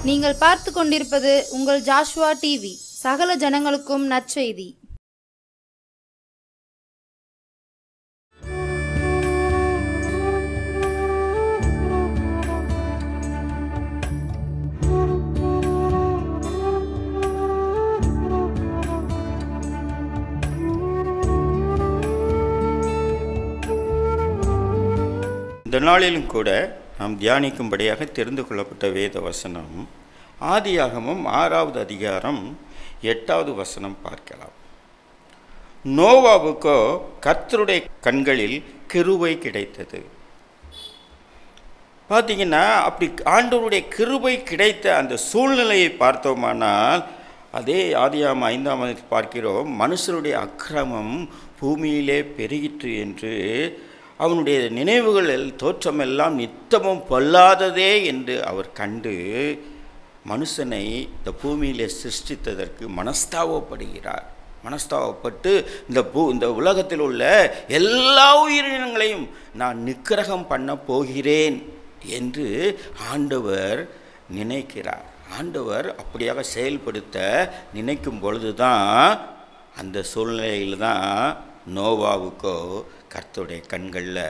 நீங்கள் பார்த்து கொண்டிருப்பது உங்கள் ஜாஷுவா டிவி. சகல ஜனங்களுக்கும் நற்செய்தி. இந்த நாளிலும் கூட நாம் தியானிக்கும்படியாக தெரிந்து கொள்ளப்பட்ட வேத வசனம் ஆதியாகமம் 6வது அதிகாரம் 8வது வசனம் பார்க்கலாம். நோவாவுக்கோ கர்த்தருடைய கண்களில் கிருபை கிடைத்தது. பார்த்தீங்கன்னா அப்படி ஆண்டவருடைய கிருபை கிடைத்த அந்த சூழ்நிலையை பார்த்தோமானால் அதே ஆதியாகமம் 5ஆம் பார்க்கிறோம். மனுஷருடைய அக்கிரமம் பூமியிலே பெருகிற்று என்று அவனுடைய நினைவுகள் தோற்றமெல்லாம் நித்தமும் பொல்லாததே என்று அவர் கண்டு மனுஷனை இந்த பூமியிலே சிருஷ்டித்ததற்கு மனஸ்தாபப்பட்டு இந்த உலகத்தில் உள்ள எல்லா உயிரினங்களையும் நான் நிக்கிரகம் பண்ண போகிறேன் என்று ஆண்டவர் நினைக்கிறார். ஆண்டவர் அப்படியாக செயல்படுத்த நினைக்கும் பொழுது தான் அந்த சூழ்நிலையில் தான் நோவாவுக்கோ கர்த்தருடைய கண்களில்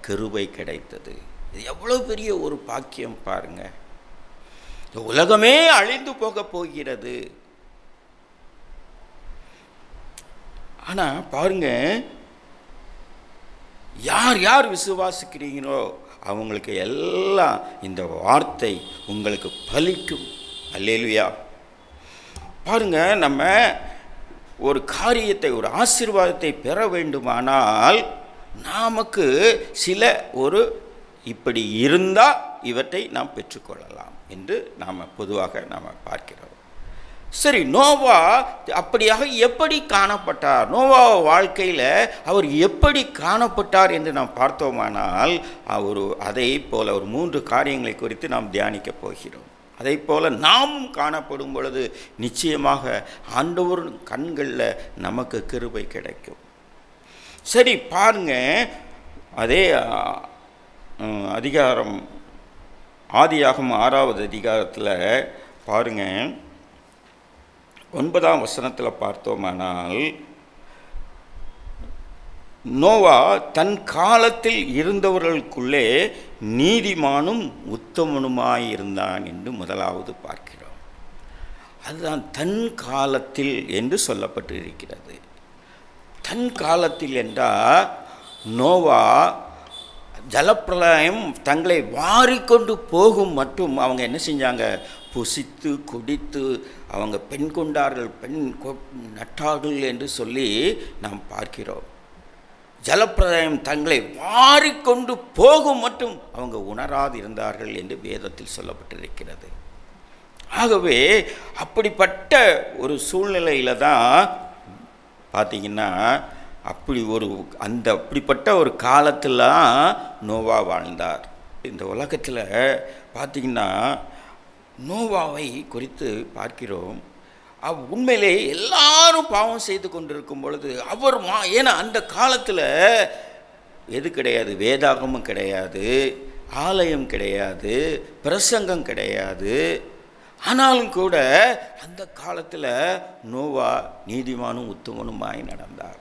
கிருபை கிடைத்தது. இது எவ்வளோ பெரிய ஒரு பாக்கியம் பாருங்க. உலகமே அழிந்து போக போகிறது. ஆனால் பாருங்க, யார் யார் விசுவாசிக்கிறீங்களோ அவங்களுக்கு எல்லாம் இந்த வார்த்தை உங்களுக்கு பலிக்கும். அல்லேலூயா. பாருங்க, நம்ம ஒரு காரியத்தை, ஒரு ஆசீர்வாதத்தை பெற வேண்டுமானால் நமக்கு சில இப்படி இருந்தால் இவற்றை நாம் பெற்றுக்கொள்ளலாம் என்று நாம் பொதுவாக நாம் பார்க்கிறோம். சரி, நோவா அப்படியாக எப்படி காணப்பட்டார்? நோவா வாழ்க்கையில் அவர் எப்படி காணப்பட்டார் என்று நாம் பார்த்தோமானால் அதை போல ஒரு 3 காரியங்களை குறித்து நாம் தியானிக்கப் போகிறோம். அதை போல் நாமும் காணப்படும் பொழுது நிச்சயமாக ஆண்டவர் கண்களில் நமக்கு கிருபை கிடைக்கும். சரி பாருங்க, அதே அதிகாரம் ஆதியாகமம் 6வது அதிகாரத்தில் பாருங்க 9ஆம் வசனத்தில் பார்த்தோமானால் நோவா தன் காலத்தில் இருந்தவர்களுக்குள்ளே நீதிமானும் உத்தமனுமாயிருந்தான் என்று முதலாவது பார்க்கிறோம். அதுதான் தன் காலத்தில் என்று சொல்லப்பட்டு இருக்கிறது. தன் காலத்தில் என்றால் நோவா ஜலப்பிரளயம் தங்களை வாரிக்கொண்டு போகும் மட்டும் அவங்க என்ன செஞ்சாங்க? புசித்து குடித்து அவங்க பெண் கொண்டார்கள், பெண் நட்டார்கள் என்று சொல்லி நாம் பார்க்கிறோம். ஜலப்பிரளயம் தங்களை வாரிக்கொண்டு போகும் மட்டும் அவங்க உணராது இருந்தார்கள் என்று வேதத்தில் சொல்லப்பட்டிருக்கிறது. ஆகவே அப்படிப்பட்ட ஒரு சூழ்நிலையில் தான் பார்த்தீங்கன்னா அப்படிப்பட்ட ஒரு காலத்தில் நோவா வாழ்ந்தார். இந்த உலகத்தில் பார்த்தீங்கன்னா நோவாவை குறித்து பார்க்கிறோம். உண்மையிலே எல்லாரும் பாவம் செய்து கொண்டிருக்கும் பொழுது ஏன்னா அந்த காலத்தில் எது கிடையாது? வேதாகமும் கிடையாது, ஆலயம் கிடையாது, பிரசங்கம் கிடையாது. ஆனாலும் கூட அந்த காலத்தில் நோவா நீதிமானும் உத்தமனுமாய் நடந்தார்.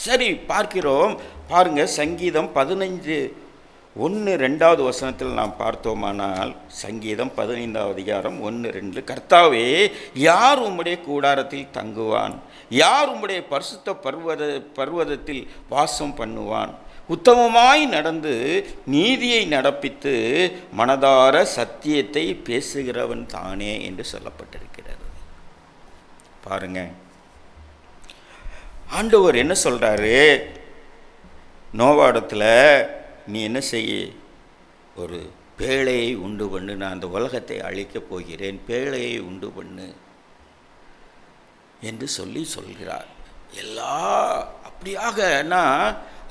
சரி பார்க்கிறோம், பாருங்க சங்கீதம் 15:1-2வது வசனத்தில் நாம் பார்த்தோமானால் சங்கீதம் 15ஆம் அதிகாரம் 1-2, கர்த்தாவே யார் உம்முடைய கூடாரத்தில் தங்குவான்? யார் உம்முடைய பரிசுத்த பர்வதத்தில் வாசம் பண்ணுவான்? உத்தமமாய் நடந்து நீதியை நடப்பித்து மனதார சத்தியத்தை பேசுகிறவன் தானே என்று சொல்லப்பட்டிருக்கிறது. பாருங்க, ஆண்டவர் என்ன சொல்றாரு? நோவாடத்தில் நீ என்ன செய்ய? ஒரு பேழையை உண்டு பண்ணு, நான் அந்த உலகத்தை அழிக்கப் போகிறேன், பேழையை உண்டு பண்ணு என்று சொல்கிறார். அப்படியாகனா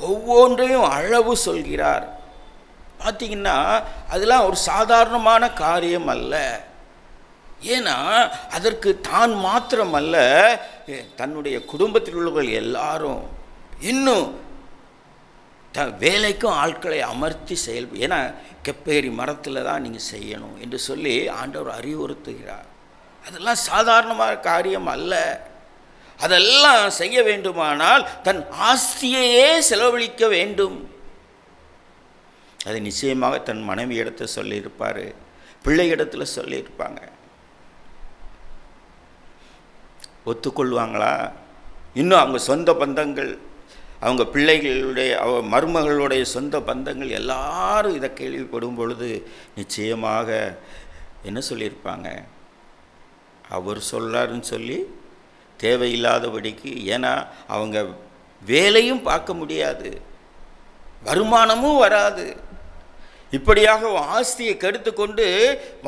ஒவ்வொன்றையும் அளவு சொல்கிறார். பார்த்தீங்கன்னா அதெல்லாம் ஒரு சாதாரணமான காரியம் அல்ல. ஏன்னா அதற்கு தான் மாத்திரமல்ல, தன்னுடைய குடும்பத்தில் உள்ளவர்கள் எல்லாரும் இன்னும் வேலைக்கும் ஆட்களை அமர்த்தி ஏன்னா கெப்பேரி மரத்தில் தான் நீங்கள் செய்யணும் என்று சொல்லி ஆண்டவர் அறிவுறுத்துகிறார். அதெல்லாம் சாதாரணமான காரியம் அல்ல. அதெல்லாம் செய்ய வேண்டுமானால் தன் ஆஸ்தியையே செலவழிக்க வேண்டும். அதை நிச்சயமாக தன் மனைவி இடத்துல சொல்லியிருப்பார், பிள்ளை இடத்துல சொல்லியிருப்பாங்க. ஒத்துக்கொள்வாங்களா? இன்னும் அவங்க சொந்த பந்தங்கள், அவங்க பிள்ளைகளுடைய மருமகளுடைய சொந்த பந்தங்கள் எல்லாரும் இதை கேள்விப்படும் பொழுது நிச்சயமாக என்ன சொல்லியிருப்பாங்க? அவர் சொல்கிறாருன்னு சொல்லி தேவையில்லாதபடிக்கு, ஏன்னா அவங்க வேலையும் பார்க்க முடியாது, வருமானமும் வராது, இப்படியாக ஆஸ்தியை கெடுத்து கொண்டு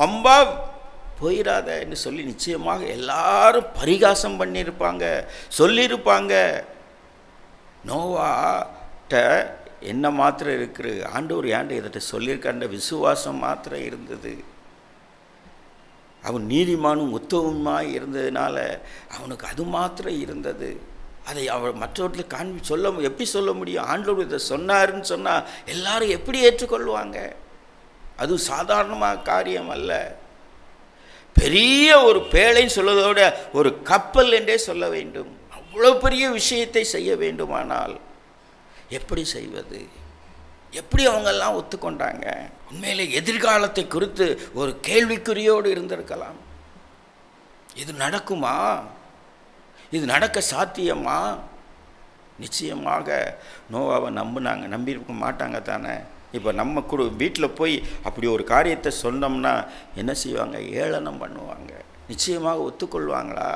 வம்பா போயிடாத என்று சொல்லி நிச்சயமாக எல்லாரும் பரிகாசம் பண்ணியிருப்பாங்க, சொல்லியிருப்பாங்க. நோவாட்ட என்ன மாத்திரம் இருக்குது, ஆண்டவர் ஏன்ட இதை சொல்லியிருக்காண்ட விசுவாசம் மாத்திரம் இருந்தது. அவன் நீதிமானும் உத்தமமாய் இருந்ததுனால அவனுக்கு அது மாத்திரம் இருந்தது. அதை அவர் மற்றவர்களுக்கு எப்படி சொல்ல முடியும்? ஆண்டவர் இதை சொன்னாருன்னு சொன்னால் எல்லாரும் எப்படி ஏற்றுக்கொள்வாங்க? அது சாதாரணமாக காரியம் அல்ல. பெரிய ஒரு பேழைன்னு சொல்வதோட ஒரு கப்பல் என்றே சொல்ல வேண்டும். அவ்வளோ பெரிய விஷயத்தை செய்ய வேண்டுமானால் எப்படி செய்வது? எப்படி அவங்கெல்லாம் ஒத்துக்கொண்டாங்க? உண்மையிலே எதிர்காலத்தை குறித்து ஒரு கேள்விக்குறியோடு இருந்திருக்கலாம். இது நடக்குமா? இது நடக்க சாத்தியமா? நிச்சயமாக நோவாவை நம்பியிருக்க மாட்டாங்க தானே. இப்போ நம்ம வீட்டில் போய் அப்படி ஒரு காரியத்தை சொன்னோம்னா என்ன செய்வாங்க? ஏளனம் பண்ணுவாங்க. நிச்சயமாக ஒத்துக்கொள்வாங்களா?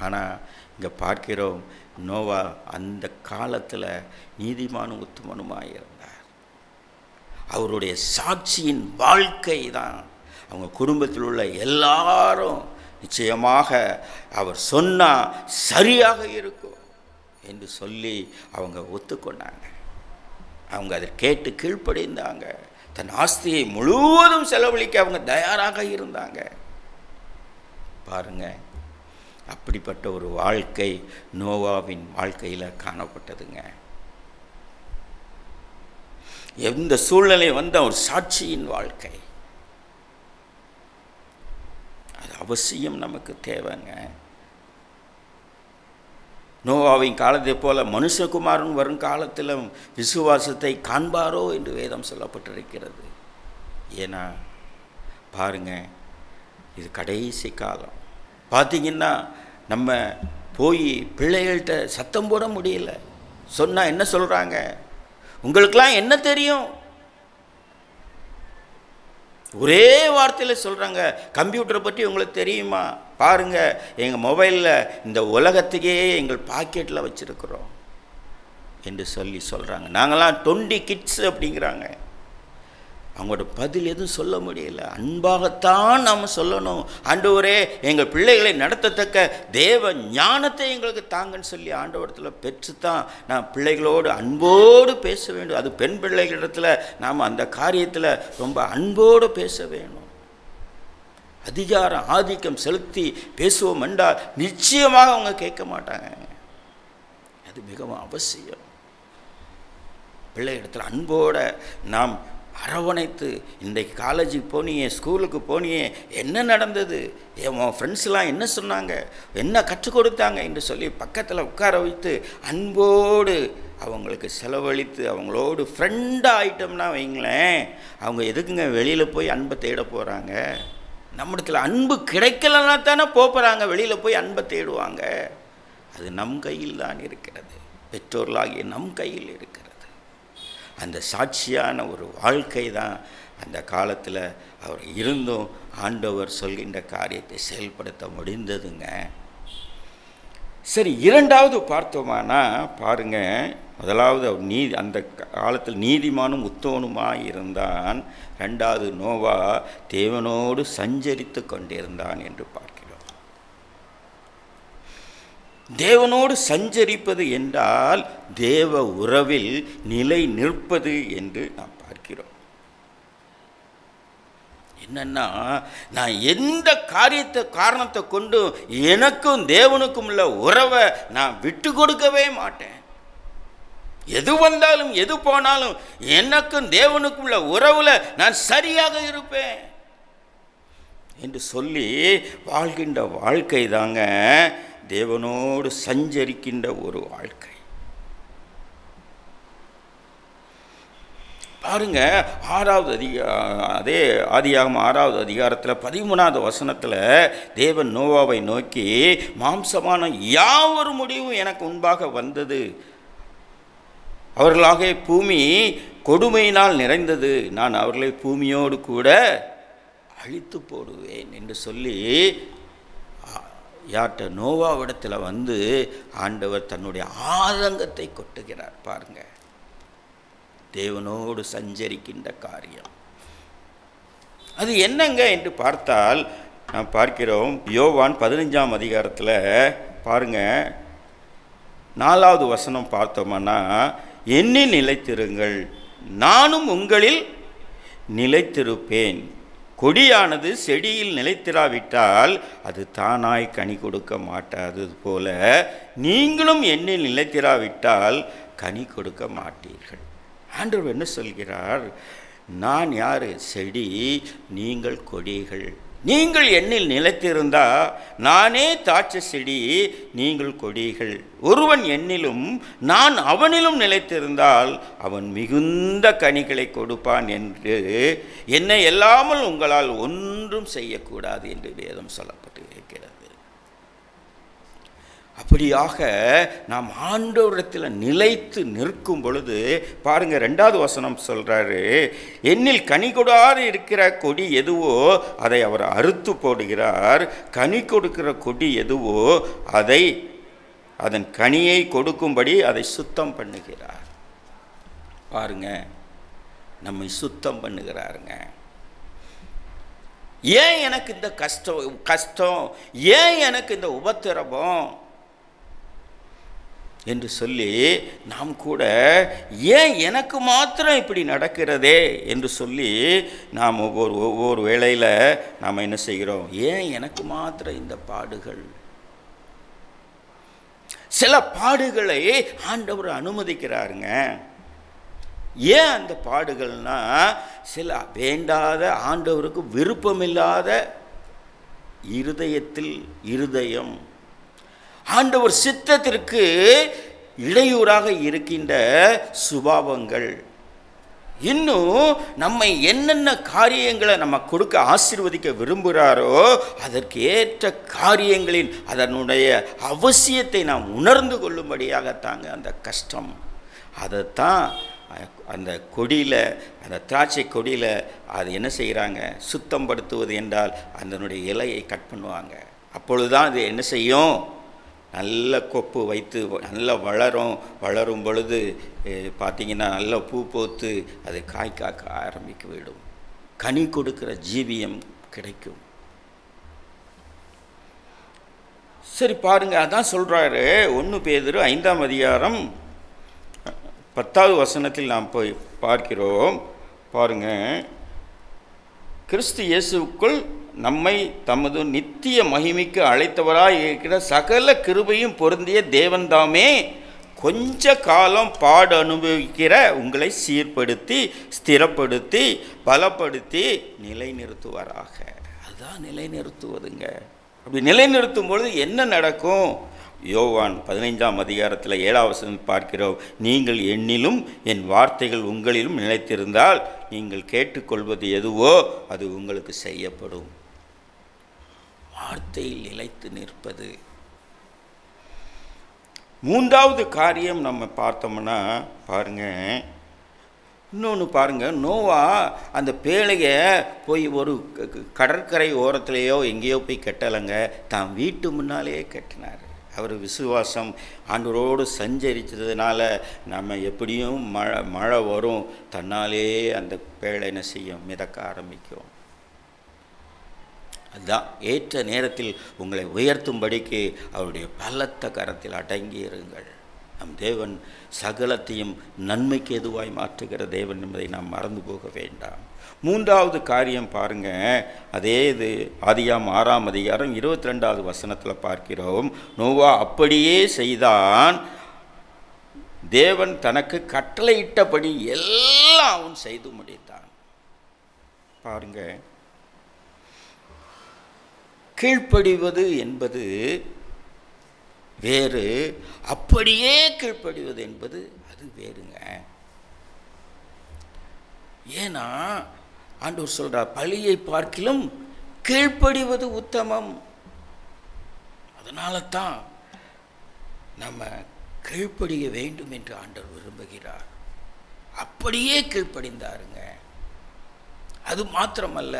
ஆனால் இங்கே பார்க்கிறோம், நோவா அந்த காலத்தில் நீதிமானும் உத்தமனுமாக இருந்தார். அவருடைய சாட்சியின் வாழ்க்கை தான் அவங்க குடும்பத்தில் உள்ள எல்லாரும் நிச்சயமாக அவர் சொன்னால் சரியாக இருக்கும் என்று சொல்லி அவங்க ஒத்துக்கொண்டாங்க. அவங்க அதை கேட்டு கீழ்ப்படிந்தாங்க. தன் ஆஸ்தியை முழுவதும் செலவழிக்க அவங்க தயாராக இருந்தாங்க. பாருங்க, அப்படிப்பட்ட ஒரு வாழ்க்கை நோவாவின் வாழ்க்கையில் காணப்பட்டதுங்க. எந்த சூழ்நிலை வந்த ஒரு சாட்சியின் வாழ்க்கை, அது அவசியம் நமக்கு தேவைங்க. நோவாவின் காலத்தை போல மனுஷகுமாரன் வரும் காலத்தில் விசுவாசத்தை காண்பாரோ என்று வேதம் சொல்லப்பட்டிருக்கிறது. ஏன்னா பாருங்க, இது கடைசி காலம். பார்த்திங்கன்னா நம்ம போய் பிள்ளைகள்கிட்ட சத்தம் போட முடியல. சொன்னால் என்ன சொல்கிறாங்க? உங்களுக்கெல்லாம் என்ன தெரியும்? ஒரே வார்த்தையில் சொல்கிறாங்க, கம்ப்யூட்டரை பற்றி உங்களுக்கு தெரியுமா? பாருங்கள், எங்கள் மொபைலில் இந்த உலகத்துக்கே எங்கள் பாக்கெட்டில் வச்சுருக்குறோம் என்று சொல்கிறாங்க. நாங்களாம் 20 கிட்ஸ் அப்படிங்கிறாங்க. அவங்களோட பதில் எதுவும் சொல்ல முடியல. அன்பாகத்தான் நாம் சொல்லணும். ஆண்டவரே, எங்கள் பிள்ளைகளை நடத்தத்தக்க தேவ ஞானத்தை எங்களுக்கு தாங்கன்னு சொல்லி ஆண்டவரத்தில் பெற்றுத்தான் நான் பிள்ளைகளோடு அன்போடு பேச வேண்டும். அது பெண் பிள்ளைகளிடத்தில் நாம் அந்த காரியத்தில் ரொம்ப அன்போடு பேச வேணும். அதிகாரம் ஆதிக்கம் செலுத்தி பேசுவோம் என்றால் நிச்சயமாக அவங்க கேட்க மாட்டாங்க. அது மிகவும் அவசியம். பிள்ளைகளிடத்தில் அன்போடு நாம் அரவணைத்து, இன்றைக்கு காலேஜுக்கு போனியே, ஸ்கூலுக்கு போனியே, என்ன நடந்தது, என் ஃப்ரெண்ட்ஸ்லாம் என்ன சொன்னாங்க, என்ன கற்றுக் கொடுத்தாங்க என்று சொல்லி பக்கத்தில் உட்கார வைத்து அன்போடு அவங்களுக்கு செலவழித்து அவங்களோடு ஃப்ரெண்டாக ஆகிட்டோம்னா வைங்களேன், அவங்க எதுக்குங்க வெளியில் போய் அன்பை தேட போகிறாங்க? நம்மிடத்தில் அன்பு கிடைக்கலன்னா தானே போகிறாங்க, வெளியில் போய் அன்பை தேடுவாங்க. அது நம் கையில் தான் இருக்கிறது. பெற்றோர்களாகிய நம் கையில் இருக்கிறது. அந்த சாட்சியான ஒரு வாழ்க்கை தான் அந்த காலத்தில் அவர் இருந்தும் ஆண்டவர் சொல்கின்ற காரியத்தை செயல்படுத்த முடிந்ததுங்க. சரி, இரண்டாவது பார்த்தோமானா பாருங்க, முதலாவது அவர் அந்த காலத்தில் நீதிமானும் உத்தமனுமாய் இருந்தான். ரெண்டாவது, நோவா தேவனோடு சஞ்சரித்து கொண்டிருந்தான் என்று பார்க்கிறோம். தேவனோடு சஞ்சரிப்பது என்றால் தேவ உறவில் நிலை நிற்பது என்று நாம் பார்க்கிறோம். என்னன்னா, நான் எந்த காரணத்தை கொண்டு எனக்கும் தேவனுக்கும் உள்ள உறவை நான் விட்டு கொடுக்கவே மாட்டேன். எது வந்தாலும் எது போனாலும் எனக்கும் தேவனுக்கும் உள்ள உறவுல நான் சரியாக இருப்பேன் என்று சொல்லி வாழ்கின்ற வாழ்க்கை தாங்க தேவனோடு சஞ்சரிக்கின்ற ஒரு வாழ்க்கை. பாருங்க, அதே ஆதியாகமம் 6வது அதிகாரத்தில் 13வது வசனத்தில் தேவன் நோவாவை நோக்கி, மாம்சமான யாவொரு முடிவும் எனக்கு முன்பாக வந்தது, அவர்களாக பூமி கொடுமையினால் நிறைந்தது, நான் அவர்களை பூமியோடு கூட அழித்து போடுவேன் என்று சொல்லி யார்கிட்ட நோவாவிடத்தில் வந்து ஆண்டவர் தன்னுடைய ஆதங்கத்தை கொட்டுகிறார். பாருங்க, தேவனோடு சஞ்சரிக்கின்ற காரியம் அது என்னங்க என்று பார்த்தால் நாம் பார்க்கிறோம். யோவான் 15ஆம் அதிகாரத்தில் பாருங்க, 4வது வசனம் பார்த்தோம்னா, என்னில் நிலைத்திருங்கள், நானும் உங்களில் நிலைத்திருப்பேன். கொடியானது செடியில் நிலைத்திராவிட்டால் அது தானாய் கனி கொடுக்க மாட்டாது போல நீங்களும் என்னில் நிலைத்திராவிட்டால் கனி கொடுக்க மாட்டீர்கள். ஆண்டவர் என்ன சொல்கிறார்? நான் யார்? செடி, நீங்கள் கொடிகள். நீங்கள் என்னில் நிலைத்திருந்தால் நானே திராட்சை செடி, நீங்கள் கொடிகள். ஒருவன் என்னிலும் நான் அவனிலும் நிலைத்திருந்தால் அவன் மிகுந்த கனிகளை கொடுப்பான் என்று என்னை எல்லாமல் உங்களால் ஒன்றும் செய்யக்கூடாது என்று வேதம் சொல்லப்பட்டு இருக்கிறது. அப்படியாக நாம் ஆண்டவரிடத்தில் நிலைத்து நிற்கும் பொழுது பாருங்க, 2வது வசனம் சொல்றாரு, என்னில் கனி கொடாது இருக்கிற கொடி எதுவோ அதை அவர் அறுத்து போடுகிறார், கனி கொடுக்கிற கொடி எதுவோ அதன் கனியை கொடுக்கும்படி அதை சுத்தம் பண்ணுகிறார். பாருங்க, நம்மை சுத்தம் பண்ணுகிறாருங்க. ஏன் எனக்கு இந்த கஷ்டம், ஏன் எனக்கு இந்த உபத்திரவம் என்று சொல்லி நாம் கூட ஏன் எனக்கு மாத்திரம் இப்படி நடக்கிறதே என்று சொல்லி நாம் ஒவ்வொரு வேளையில் நாம் என்ன செய்கிறோம்? ஏன் எனக்கு மாத்திரம் இந்த பாடுகள்? சில பாடுகளை ஆண்டவர் அனுமதிக்கிறாருங்க. ஏன் அந்த பாடுகள்னா, சில வேண்டாத, ஆண்டவருக்கு விருப்பமில்லாத இருதயம், ஆண்டவர் சித்தத்திற்கு இடையூறாக இருக்கின்ற சுபாவங்கள், இன்னும் நம்மை என்னென்ன காரியங்களை நம்ம கொடுக்க ஆசீர்வதிக்க விரும்புகிறாரோ அதற்கு ஏற்ற காரியங்களின் அதனுடைய அவசியத்தை நாம் உணர்ந்து கொள்ளும்படியாகத்தாங்க அந்த கஷ்டம். அதைத்தான் அந்த கொடியில், அந்த திராட்சை கொடியில் அது என்ன செய்கிறாங்க? சுத்தம் படுத்துவது என்றால் அதனுடைய இலையை கட் பண்ணுவாங்க. அப்பொழுதுதான் அது என்ன செய்யும்? நல்ல கொப்பு வைத்து நல்லா வளரும் பொழுது பார்த்திங்கன்னா நல்ல பூ பூத்து அது காய் காக்க ஆரம்பிக்க விடும், கனி கொடுக்கிற ஜீவியம் கிடைக்கும். சரி பாருங்க, அதான் சொல்கிறாரு 1 பேதுரு 5ஆம் அதிகாரம் 10வது வசனத்தில் நாம் போய் பார்க்கிறோம். பாருங்க, கிறிஸ்து இயேசுவுக்குள் நம்மை தமது நித்திய மகிமைக்கு அழைத்தவராய் இருக்கிற சகல கிருபையும் பொருந்திய தேவன்தாமே கொஞ்ச காலம் பாடு அனுபவிக்கிற உங்களை சீர்படுத்தி, ஸ்திரப்படுத்தி, பலப்படுத்தி நிலைநிறுத்துவாராக. அதுதான் நிலைநிறுத்துவதுங்க. அப்படி நிலைநிறுத்தும் பொழுது என்ன நடக்கும்? யோவான் 15ஆம் அதிகாரத்தில் 7வது வசனம் பார்க்கிறோம். நீங்கள் என்னிலும் என் வார்த்தைகள் உங்களிலும் நிலைத்திருந்தால் நீங்கள் கேட்டுக்கொள்வது எதுவோ அது உங்களுக்கு செய்யப்படும். வார்த்தையில் நிலைத்து நிற்பது. 3வது காரியம் நம்ம பார்த்தோம்னா பாருங்க, இன்னொன்று பாருங்க, நோவா அந்த பேழையை போய் ஒரு கடற்கரை ஓரத்துலேயோ எங்கேயோ போய் கட்டலைங்க, தான் வீட்டு முன்னாலேயே கட்டினார். அவர் விசுவாசம் ஆண்டவரோடு சஞ்சரித்ததுனால நம்ம எப்படியும் மழை வரும், தன்னாலே அந்த பேழை என்ன செய்யும்? மிதக்க ஆரம்பிக்கும். அதுதான் ஏற்ற நேரத்தில் உங்களை உயர்த்தும்படிக்கு அவருடைய பலத்த கரத்தில் அடங்கி இருங்கள். நம் தேவன் சகலத்தையும் நன்மைக்கு எதுவாய் மாற்றுகிற தேவன் என்பதை நாம் மறந்து போக வேண்டாம். 3வது காரியம் பாருங்க, அதே இது ஆதியாகமம் 6ஆம் அதிகாரம் 22வது வசனத்தில் பார்க்கிறோம். நோவா அப்படியே செய்தான், தேவன் தனக்கு கட்டளையிட்டபடி எல்லாம் அவன் செய்து முடித்தான். பாருங்க, கீழ்ப்படிவது என்பது வேறு, அப்படியே கீழ்ப்படிவது என்பது அது வேறுங்க. ஏன்னா ஆண்டவர் சொல்றார், பழியை பார்க்கிலும் கீழ்ப்படிவது உத்தமம். அதனால தான் நம்ம கீழ்ப்படிய வேண்டும் என்று ஆண்டவர் விரும்புகிறார். அப்படியே கீழ்ப்படிந்தாருங்க. அது மாத்திரமல்ல,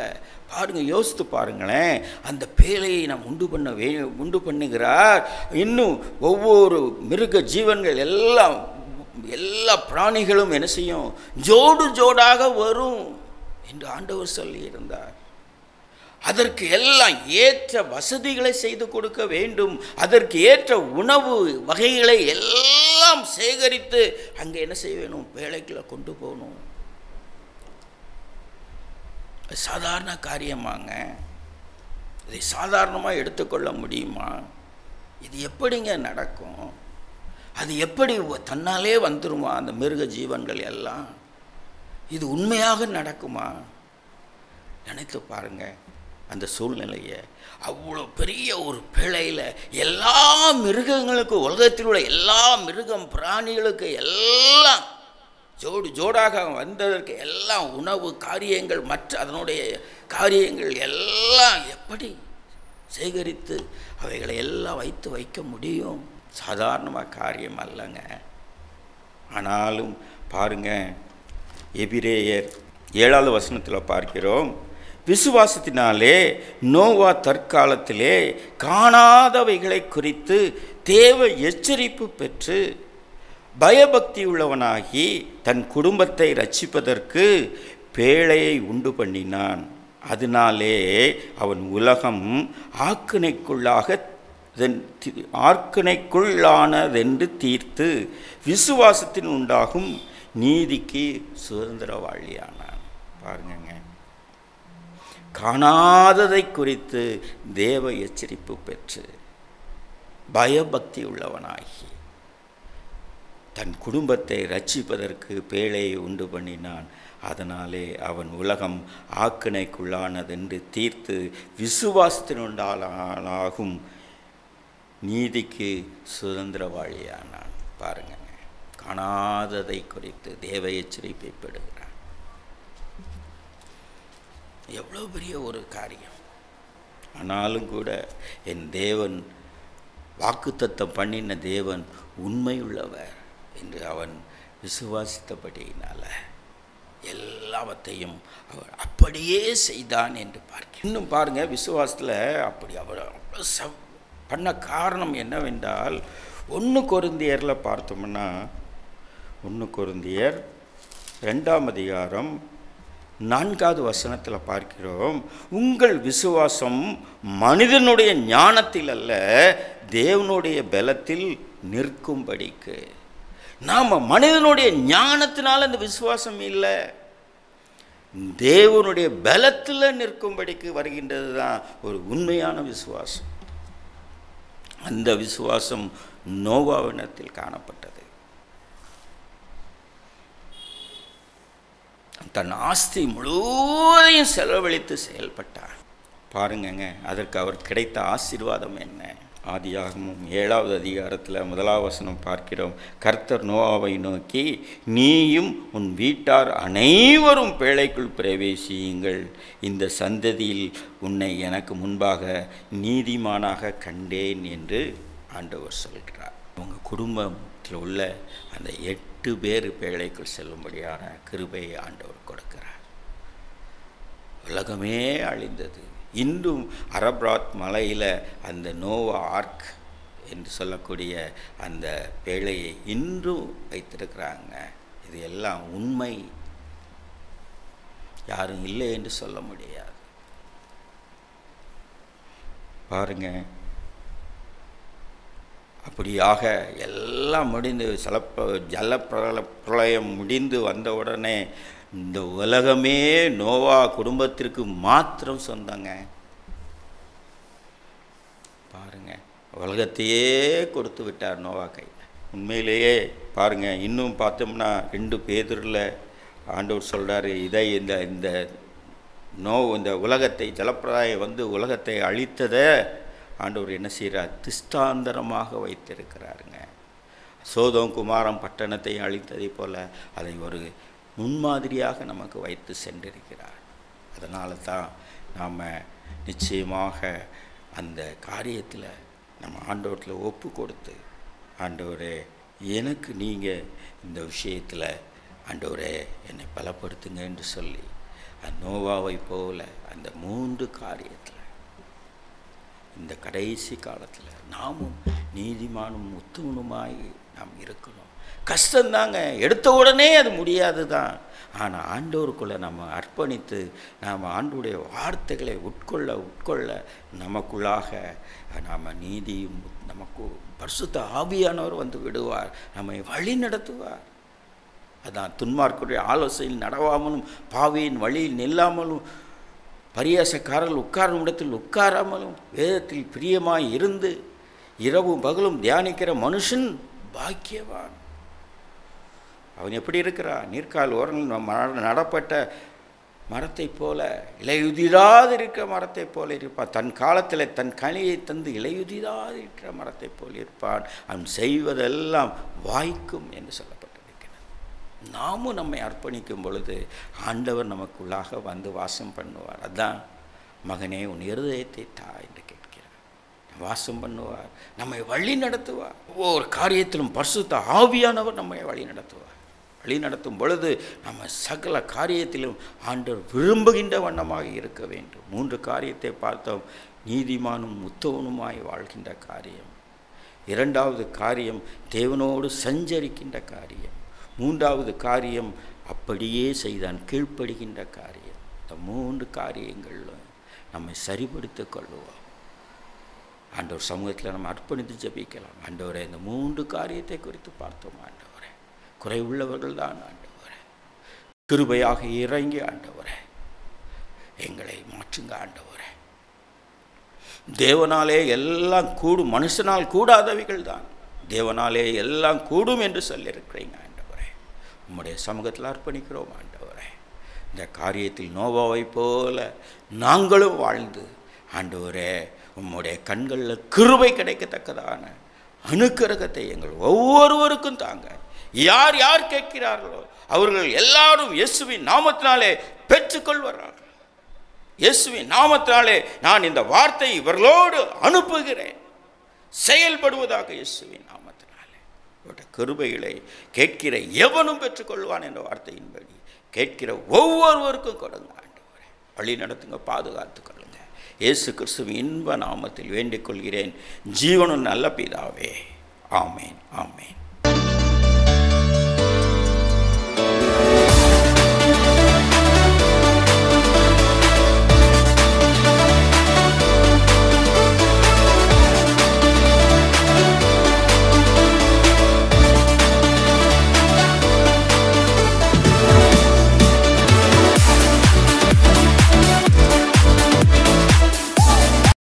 பாருங்க, யோசித்து பாருங்களேன், அந்த பேழையை நாம் உண்டு பண்ணுகிறார். இன்னும் ஒவ்வொரு மிருக ஜீவன்கள் எல்லாம், எல்லா பிராணிகளும் என்ன செய்யும், ஜோடு ஜோடாக வரும் என்று ஆண்டவர் சொல்லி இருந்தார். அதற்கு எல்லாம் ஏற்ற வசதிகளை செய்து கொடுக்க வேண்டும். அதற்கு ஏற்ற உணவு வகைகளை எல்லாம் சேகரித்து அங்கே என்ன செய்ய வேணும், பேழைக்குள்ள கொண்டு போகணும். சாதாரண காரியமாங்க? இதை சாதாரணமாக எடுத்துக்கொள்ள முடியுமா? இது எப்படிங்க நடக்கும்? அது எப்படி தன்னாலே வந்துருமா அந்த மிருக ஜீவன்கள் எல்லாம்? இது உண்மையாக நடக்குமா? நினைத்து பாருங்க அந்த சூழ்நிலையை. அவ்வளோ பெரிய ஒரு பிழையில் எல்லா மிருகங்களுக்கும், உலகத்தில் உள்ள எல்லா மிருகம் பிராணிகளுக்கு எல்லாம் ஜோடு ஜோடாக வந்ததற்கு எல்லாம் உணவு காரியங்கள், மற்ற அதனுடைய காரியங்கள் எல்லாம் எப்படி சேகரித்து அவைகளை எல்லாம் வைக்க முடியும்? சாதாரணமாக காரியம் அல்லங்க. ஆனாலும் பாருங்க, எபிரேயர் 7வது வசனத்தில் பார்க்கிறோம், விசுவாசத்தினாலே நோவா தற்காலத்திலே காணாதவைகளை குறித்து தேவ எச்சரிப்பு பெற்று பயபக்தி உள்ளவனாகி தன் குடும்பத்தை ரட்சிப்பதற்கு பேழையை உண்டு பண்ணினான். அதனாலே அவன் உலகம் ஆக்கினைக்குள்ளானதென்று தீர்த்து விசுவாசத்தின் உண்டாகும் நீதிக்கு சுதந்திரவாளியானான். பாருங்க, காணாததை குறித்து தேவ எச்சரிப்பு பெற்று பயபக்தி உள்ளவனாகி தன் குடும்பத்தை ரட்சிப்பதற்கு பேழையை உண்டு பண்ணினான். அதனாலே அவன் உலகம் ஆக்கினைக்குள்ளானதென்று தீர்த்து விசுவாசத்தினுண்டாகும் நீதிக்கு சுதந்திரவாளியானான். பாருங்க, காணாததை குறித்து தேவ எச்சரிப்பை பெறுகிறான். எவ்வளோ பெரிய ஒரு காரியம்! ஆனாலும் கூட என் தேவன் வாக்குத்தத்தம் பண்ணின தேவன் உண்மையுள்ளவர் என்று அவன் விசுவாசித்தபடியினால எல்லாவற்றையும் அவர் அப்படியே செய்தான் என்று பார்க்க. இன்னும் பாருங்க, விசுவாசத்தில் அப்படி அவர் பண்ண காரணம் என்னவென்றால், 1 கொரிந்தியரில் பார்த்தோம்னா, 1 கொரிந்தியர் 2ஆம் அதிகாரம் 4வது வசனத்தில் பார்க்கிறோம், உங்கள் விசுவாசம் மனிதனுடைய ஞானத்தில் அல்ல தேவனுடைய பலத்தில் நிற்கும்படிக்கு. நாம் மனிதனுடைய ஞானத்தினால் அந்த விசுவாசம் இல்லை, தேவனுடைய பலத்தில் நிற்கும்படிக்கு வருகின்றது தான் ஒரு உண்மையான விசுவாசம். அந்த விசுவாசம் நோவாவினத்தில் காணப்பட்டது. தன் ஆஸ்தி முழுவதையும் செலவழித்து செயல்பட்டார். பாருங்கங்க, அதற்கு அவர் கிடைத்த ஆசீர்வாதம் என்ன? ஆதியாகமம் 7வது அதிகாரத்தில் 1வது வசனம் பார்க்கிறோம், கர்த்தர் நோவாவை நோக்கி, நீயும் உன் வீட்டார் அனைவரும் பேழைக்குள் பிரவேசியுங்கள், இந்த சந்ததியில் உன்னை எனக்கு முன்பாக நீதிமானாக கண்டேன் என்று ஆண்டவர் சொல்கிறார். உங்கள் குடும்பத்தில் உள்ள அந்த 8 பேர் பேழைக்குள் செல்லும்படியான கிருபையை ஆண்டவர் கொடுக்கிறார். உலகமே அழிந்தது. இன்றும் அரப்ராத் மலையில் அந்த நோவா ஆர்க் என்று சொல்லக்கூடிய அந்த பேழையை இன்றும் வைத்திருக்கிறாங்க. இது எல்லாம் உண்மை, யாரும் இல்லை என்று சொல்ல முடியாது. பாருங்க, அப்படியாக எல்லாம் முடிந்து ஜல பிரளயம் முடிந்து வந்தவுடனே இந்த உலகமே நோவா குடும்பத்திற்கு மாத்திரம் சொந்தங்க. பாருங்க, உலகத்தையே கொடுத்து விட்டார் நோவா கையில். உண்மையிலேயே பாருங்கள், இன்னும் பார்த்தோம்னா 2 பேதுருவில் ஆண்டவர் சொல்கிறாரு, இதை இந்த இந்த உலகத்தை ஜலப்பிரளயம் வந்து உலகத்தை அழித்ததை ஆண்டவர் என்ன செய்கிறார்? திஷ்டாந்தரமாக வைத்திருக்கிறாருங்க. சோதோம் குமாரம் பட்டணத்தை அழித்ததை போல் அதை ஒரு முன்மாதிரியாக நமக்கு வைத்து சென்றிருக்கிறார். அதனால தான் நாம் நிச்சயமாக அந்த காரியத்தில் நம்ம ஆண்டவரில் ஒப்பு கொடுத்து, ஆண்டவரே எனக்கு நீங்கள் இந்த விஷயத்தில் ஆண்டவரே என்னை பலப்படுத்துங்க என்று சொல்லி நோவாவை போல அந்த 3 காரியத்தில் இந்த கடைசி காலத்தில் நாமும் நீதிமானும் உத்தமனுமாய் நாம் இருக்கணும். கஷ்டந்தாங்க, எடுத்த உடனே அது முடியாது தான். ஆனால் ஆண்டவருக்குள்ளே நம்ம அர்ப்பணித்து நாம் ஆண்டவருடைய வார்த்தைகளை உட்கொள்ள நமக்குள்ளாக நாம் நீதியும் நமக்கு பரிசுத்த ஆவியானவர் வந்து விடுவார், நம்மை வழி நடத்துவார். அதான் துன்மார்க்குடைய ஆலோசனையில் நடவாமலும் பாவியின் வழியில் நில்லாமலும் பரியாசக்காரர்கள் உட்காரும் இடத்தில் உட்காராமலும் வேதத்தில் பிரியமாய் இருந்து இரவும் பகலும் தியானிக்கிற மனுஷன் பாக்கியவான். அவன் எப்படி இருக்கிறான்? நீர்க்கால் ஓரங்கள் நடப்பட்ட மரத்தை போல, இலையுதிராது இருக்கிற மரத்தை போல இருப்பான். தன் காலத்தில் தன் கனியை தந்து இலையுதிராது இருக்கிற மரத்தை போல் இருப்பான். அவன் செய்வதெல்லாம் வாய்க்கும் என்று சொல்லப்பட்டிருக்கிறது. நாமும் நம்மை அர்ப்பணிக்கும் பொழுது ஆண்டவர் நமக்குள்ளாக வந்து வாசம் பண்ணுவார். அதான் மகனே உன் இருதயத்தை தா என்று கேட்கிறார். வாசம் பண்ணுவார், நம்மை வழி நடத்துவார். ஒவ்வொரு காரியத்திலும் பரிசுத்த ஆவியானவர் நம்மை வழி நடத்துவார். வழி நடத்தும் பொழுது நம்ம சகல காரியத்திலும் ஆண்டவர் விரும்புகின்ற வண்ணமாக இருக்க வேண்டும். 3 காரியத்தை பார்த்தோம். நீதிமானும் உத்தமனுமாய் வாழ்கின்ற காரியம், 2வது காரியம் தேவனோடு சஞ்சரிக்கின்ற காரியம், 3வது காரியம் அப்படியே செய்தான் கீழ்ப்படுகின்ற காரியம். இந்த 3 காரியங்களும் நம்மை சரிப்படுத்திக் கொள்ளுவோம். ஆண்டவர் சமூகத்தில் நம்ம அர்ப்பணித்து ஜெபிக்கலாம். ஆண்டவரே இந்த 3 காரியத்தை குறித்து பார்த்தோம். ஆண்டவரே குறைவுள்ளவர்கள் தான் ஆண்டவரே, கிருபையாக இறங்கி ஆண்டவரே எங்களை மாற்றுங்க. ஆண்டவரே தேவனாலே எல்லாம் கூடும், மனுஷனால் கூடாதவைகள் தான் தேவனாலே எல்லாம் கூடும் என்று சொல்லியிருக்கிறீங்க. ஆண்டவரே உம்முடைய சமூகத்தில் அர்ப்பணிக்கிறோம். ஆண்டவரே இந்த காரியத்தில் நோவாவை போல நாங்களும் வாழ்ந்து ஆண்டவரே உம்முடைய கண்களில் கிருபை கிடைக்கத்தக்கதான அனுக்கிரகத்தை எங்கள் ஒவ்வொருவருக்கும் தாங்க. யார் யார் கேட்கிறார்களோ அவர்கள் எல்லாரும் இயேசுவின் நாமத்தினாலே பெற்றுக்கொள்வார்கள். இயேசுவின் நாமத்தினாலே நான் இந்த வார்த்தை இவர்களோடு அனுப்புகிறேன், செயல்படுவதாக இயேசுவின் நாமத்தினாலே. கிருபைகளை கேட்கிற எவனும் பெற்றுக்கொள்வான் என்ற வார்த்தையின்படி கேட்கிற ஒவ்வொருவருக்கும் கொடுங்க. ஆண்டவரே வழி நடத்துங்க, பாதுகாத்து கொள்ளுங்க. இயேசு கிறிஸ்துவின் இன்ப நாமத்தில் வேண்டிக் கொள்கிறேன் ஜீவனும் நல்ல பிதாவே. ஆமேன், ஆமேன்.